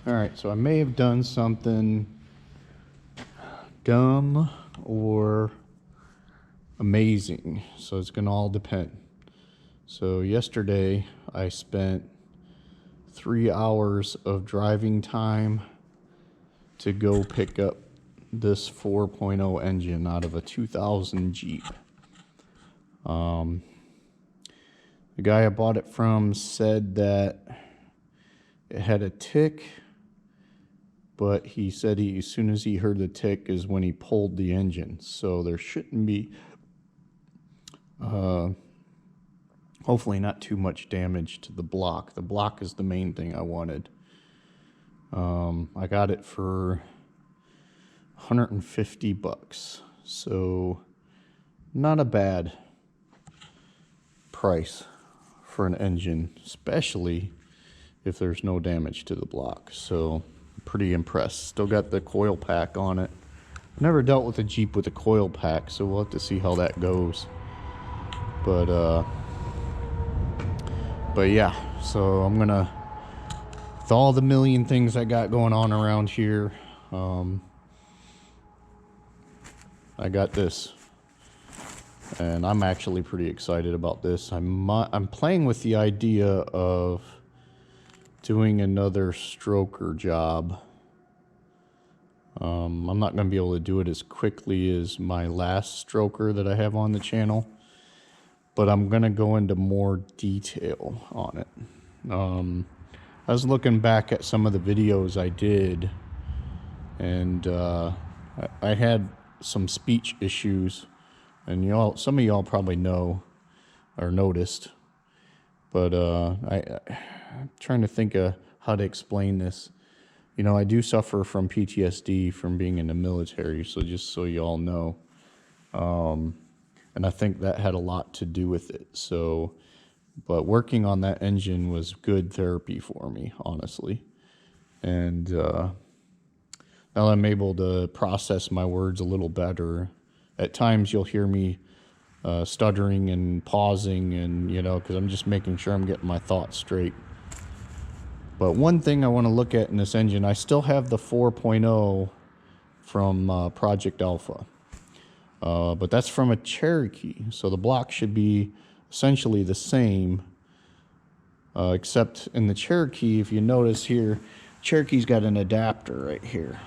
All right, so I may have done something dumb or amazing, so it's gonna all depend. So yesterday I spent 3 hours of driving time to go pick up this 4.0 engine out of a 2000 Jeep. The guy I bought it from said that it had a tick, but he said as soon as he heard the tick is when he pulled the engine. So there shouldn't be, hopefully not too much damage to the block. The block is the main thing I wanted. I got it for $150, so not a bad price for an engine, especially if there's no damage to the block. So pretty impressed. Still got the coil pack on it. Never dealt with a Jeep with a coil pack, so we'll have to see how that goes. But yeah, so I'm gonna, with all the million things I got going on around here, I got this, and I'm actually pretty excited about this. I'm playing with the idea of doing another stroker job. I'm not going to be able to do it as quickly as my last stroker that I have on the channel, but I'm going to go into more detail on it. I was looking back at some of the videos I did, and I had some speech issues, and some of y'all probably know or noticed, but I'm trying to think of how to explain this. You know, I do suffer from PTSD from being in the military, so just so y'all know. And I think that had a lot to do with it. So, but working on that engine was good therapy for me, honestly. And now I'm able to process my words a little better. At times you'll hear me stuttering and pausing, and because I'm just making sure I'm getting my thoughts straight. But one thing I want to look at in this engine, I still have the 4.0 from Project Alpha, but that's from a Cherokee, so the block should be essentially the same, except in the Cherokee, if you notice here, Cherokee's got an adapter right here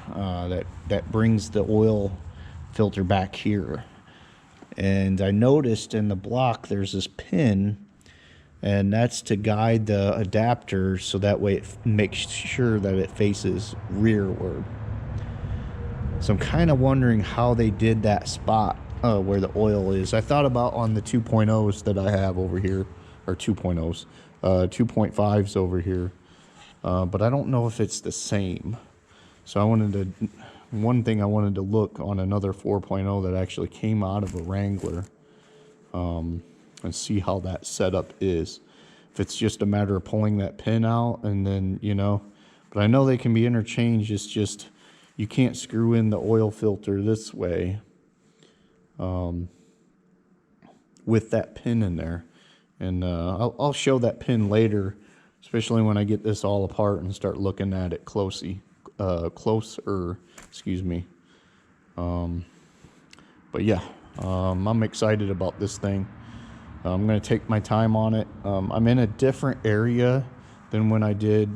that brings the oil filter back here. And I noticed in the block there's this pin, and that's to guide the adapter so that way it makes sure that it faces rearward. So I'm kind of wondering how they did that spot where the oil is. I thought about on the 2.0s that I have over here, or 2.0s, 2.5s over here, but I don't know if it's the same. So one thing I wanted to look on another 4.0 that actually came out of a Wrangler, and see how that setup is. If it's just a matter of pulling that pin out and then, but I know they can be interchanged. It's just, you can't screw in the oil filter this way with that pin in there. And I'll show that pin later, especially when I get this all apart and start looking at it closer, excuse me. But yeah, I'm excited about this thing. I'm going to take my time on it. I'm in a different area than when I did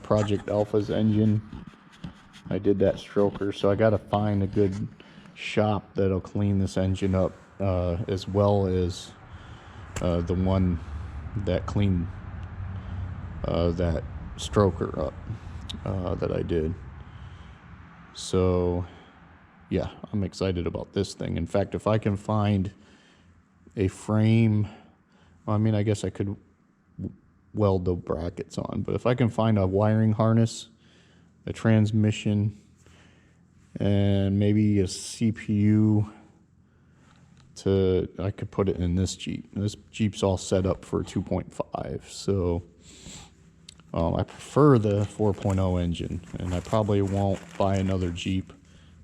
Project Alpha's engine. I did that stroker, so I got to find a good shop that'll clean this engine up, as well as the one that cleaned that stroker up that I did. So yeah, I'm excited about this thing. In fact, if I can find a frame, I mean, I guess I could weld the brackets on, but if I can find a wiring harness, a transmission, and maybe a CPU, I could put it in this Jeep. This Jeep's all set up for 2.5, so I prefer the 4.0 engine, and I probably won't buy another Jeep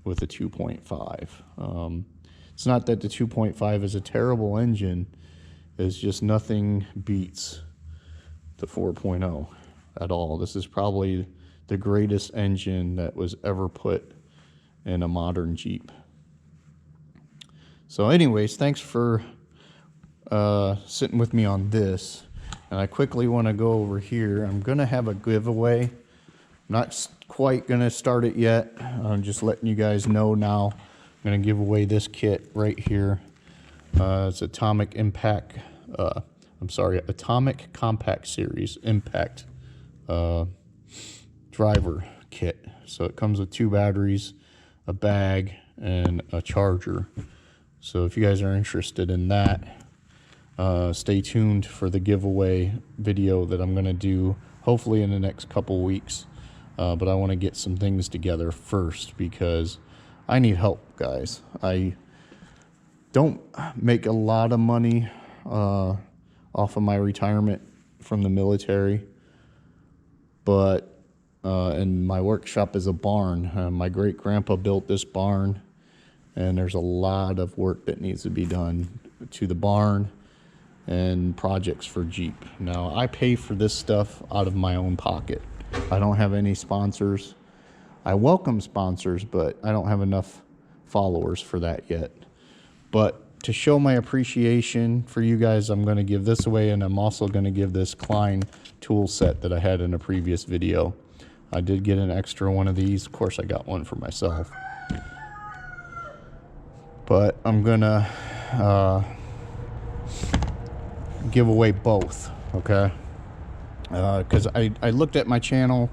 with a 2.5. It's not that the 2.5 is a terrible engine, it's just nothing beats the 4.0 at all. This is probably the greatest engine that was ever put in a modern Jeep. So anyways, thanks for sitting with me on this. And I quickly want to go over here. I'm going to have a giveaway. Not quite going to start it yet. I'm just letting you guys know now. I'm going to give away this kit right here. It's Atomic Compact Series Impact driver kit. So it comes with 2 batteries, a bag, and a charger. So if you guys are interested in that, stay tuned for the giveaway video that I'm going to do hopefully in the next couple weeks. But I want to get some things together first because I need help, guys. I don't make a lot of money off of my retirement from the military, but and my workshop is a barn. My great-grandpa built this barn, and there's a lot of work that needs to be done to the barn and projects for Jeep. Now, I pay for this stuff out of my own pocket. I don't have any sponsors. I welcome sponsors, but I don't have enough followers for that yet. But to show my appreciation for you guys, I'm going to give this away, and I'm also going to give this Klein tool set that I had in a previous video. I did get an extra one of these. Of course, I got one for myself. But I'm going to give away both, okay? Because I looked at my channel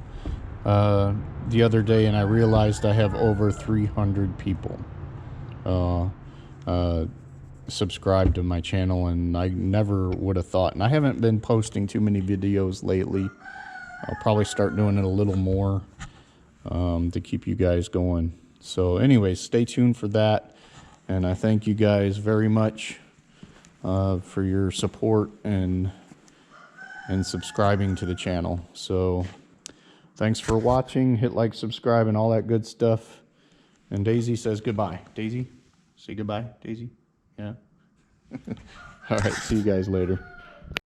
the other day and I realized I have over 300 people subscribed to my channel, and I never would have thought. And I haven't been posting too many videos lately. I'll probably start doing it a little more to keep you guys going. So anyways, stay tuned for that. And I thank you guys very much for your support and subscribing to the channel. So thanks for watching. Hit like, subscribe, and all that good stuff. And Daisy says goodbye. Daisy, say goodbye, Daisy. Yeah. All right, see you guys later.